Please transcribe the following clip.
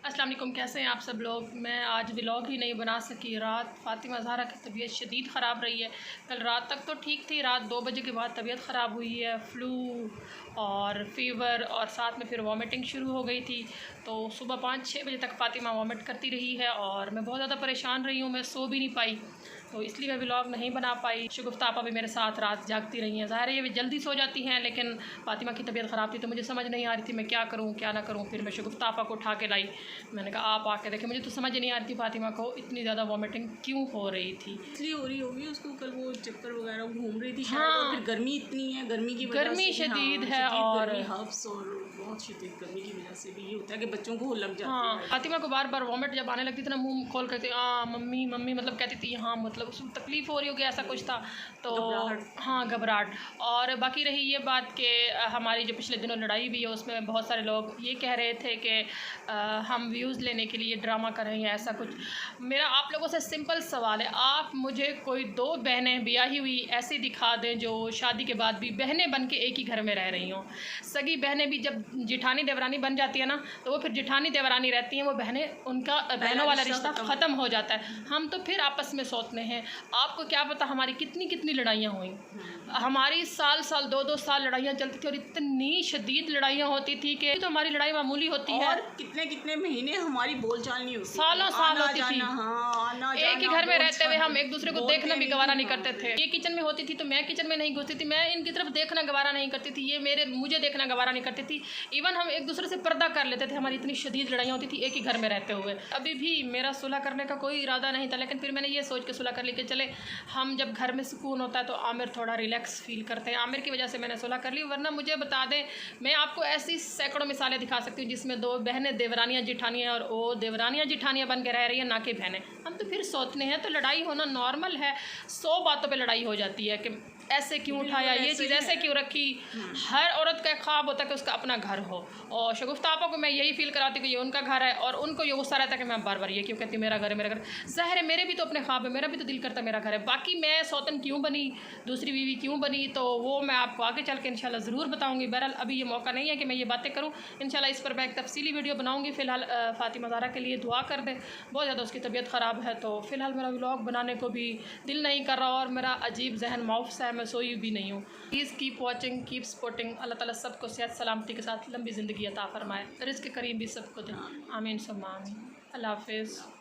अस्सलाम वालेकुम, कैसे हैं आप सब लोग। मैं आज व्लॉग ही नहीं बना सकी। रात फ़ातिमा ज़हरा की तबीयत शदीद ख़राब रही है। कल रात तक तो ठीक थी, रात 2 बजे के बाद तबीयत ख़राब हुई है। फ़्लू और फ़ीवर और साथ में फिर वॉमिटिंग शुरू हो गई थी। तो सुबह 5-6 बजे तक फ़ातिमा वॉमिट करती रही है और मैं बहुत ज़्यादा परेशान रही हूँ। मैं सो भी नहीं पाई, तो इसलिए मैं व्लॉग नहीं बना पाई। शगुफ्ता आपा भी मेरे साथ रात जागती रही हैं। ज़ाहिर है ये भी जल्दी सो जाती हैं, लेकिन फ़ातिमा की तबीयत ख़राब थी तो मुझे समझ नहीं आ रही थी मैं क्या करूँ क्या ना करूँ। फिर मैं शगुफ्ता आपा को उठा के लाई। मैंने कहा आप आके देखें। मुझे तो समझ नहीं आ रही थी फ़ातिमा को इतनी ज़्यादा वॉमिटिंग क्यों हो रही थी। इसलिए हो रही होगी उसको, कल वो चक्कर वगैरह घूम रही थी शायद। हाँ, और फिर गर्मी इतनी है, गर्मी की वजह गर्मी से शदीद हाँ, है और हफ्स और बहुत शदीद गर्मी की वजह से भी ये होता है कि बच्चों को लग जाती हाँ, है। फ़ातिमा को बार बार वॉमिट जब आने लगती थी ना, मुंह खोल करती मम्मी मम्मी मतलब कहती थी हाँ, मतलब उसको तकलीफ़ हो रही होगी ऐसा कुछ था। तो हाँ, घबराहट। और बाकी रही ये बात कि हमारी जो पिछले दिनों लड़ाई भी है उसमें बहुत सारे लोग ये कह रहे थे कि हम व्यूज़ लेने के लिए ड्रामा कर रहे हैं या ऐसा कुछ। मेरा आप लोगों से सिंपल सवाल है, आप मुझे कोई 2 बहनें ब्याही हुई ऐसी दिखा दें जो शादी के बाद भी बहनें बन के एक ही घर में रह रही हों। सगी बहनें भी जब जेठानी देवरानी बन जाती है ना, तो वो फिर जेठानी देवरानी रहती हैं, वो बहनें, उनका बहनों वाला रिश्ता ख़त्म हो जाता है। हम तो फिर आपस में सोचते हैं। आपको क्या पता हमारी कितनी कितनी लड़ाइयाँ हुई। हमारी साल 2-2 साल लड़ाइयाँ चलती थी और इतनी शदीद लड़ाइयाँ होती थी कि तो हमारी लड़ाई मामूली होती है। और कितने महीने हमारी बोलचाल नहीं होती, सालों साल होती थी। हाँ, एक ही घर में रहते हुए हम एक दूसरे को देखना भी गवारा नहीं करते थे। ये किचन में होती थी तो मैं किचन में नहीं घुसती थी, मैं इनकी तरफ देखना गवारा नहीं करती थी, ये मुझे देखना गवारा नहीं करती थी। इवन हम एक दूसरे से पर्दा कर लेते थे। हमारी इतनी शदीद लड़ाइयाँ होती थी एक ही घर में रहते हुए। अभी भी मेरा सुलह करने का कोई इरादा नहीं था, लेकिन फिर मैंने ये सोच के सुलह कर ली कि चले, हम जब घर में सुकून होता है तो आमिर थोड़ा रिलैक्स फील करते हैं। आमिर की वजह से मैंने सुलह कर ली, वरना मुझे बता दें मैं आपको ऐसी सैकड़ों मिसालें दिखा सकती हूँ जिसमें 2 बहनें देवरानियाँ जिठानियाँ और वो देवरानियाँ जिठानियाँ बन के रह रही हैं, ना कि बहनें। हम तो फिर सोचते हैं तो लड़ाई होना नॉर्मल है। 100 बातों पे लड़ाई हो जाती है कि ऐसे क्यों उठाया, ये चीज़ ऐसे क्यों रखी। हर औरत का ख्वाब होता है कि उसका अपना घर हो, और शगुफ्ता आपा को मैं यही फील कराती हूँ कि ये उनका घर है और उनको ये गुस्सा रहता है कि मैं बार बार ये क्यों कहती हूँ मेरा घर है मेरा घर। ज़ाहिर है मेरे भी तो अपने ख्वाब है, मेरा भी तो दिल करता मेरा घर है। बाकी मैं सौतन क्यों बनी, दूसरी बीवी क्यों बनी, तो वो मैं आपको आगे चल के इंशाल्लाह ज़रूर बताऊँगी। बहरहाल अभी ये मौका नहीं है कि मैं ये बातें करूँ। इंशाल्लाह इस पर मैं एक तफसीली वीडियो बनाऊँगी। फ़िलहाल फ़ातिमा ज़हरा के लिए दुआ कर दें, बहुत ज़्यादा उसकी तबीयत ख़राब है। तो फ़िलहाल मेरा व्लॉग बनाने को भी दिल नहीं कर रहा और मेरा अजीब जहन माउफ सा है, मैं सोई भी नहीं हूँ। Please keep watching, keep supporting. Allah Taala सबको सेहत सलामती के साथ लंबी ज़िंदगी अता फ़रमाए, रिज़्क़ करीम भी सबको दे। आमीन सुम्मा आमीन। अल्लाह हाफ़िज़।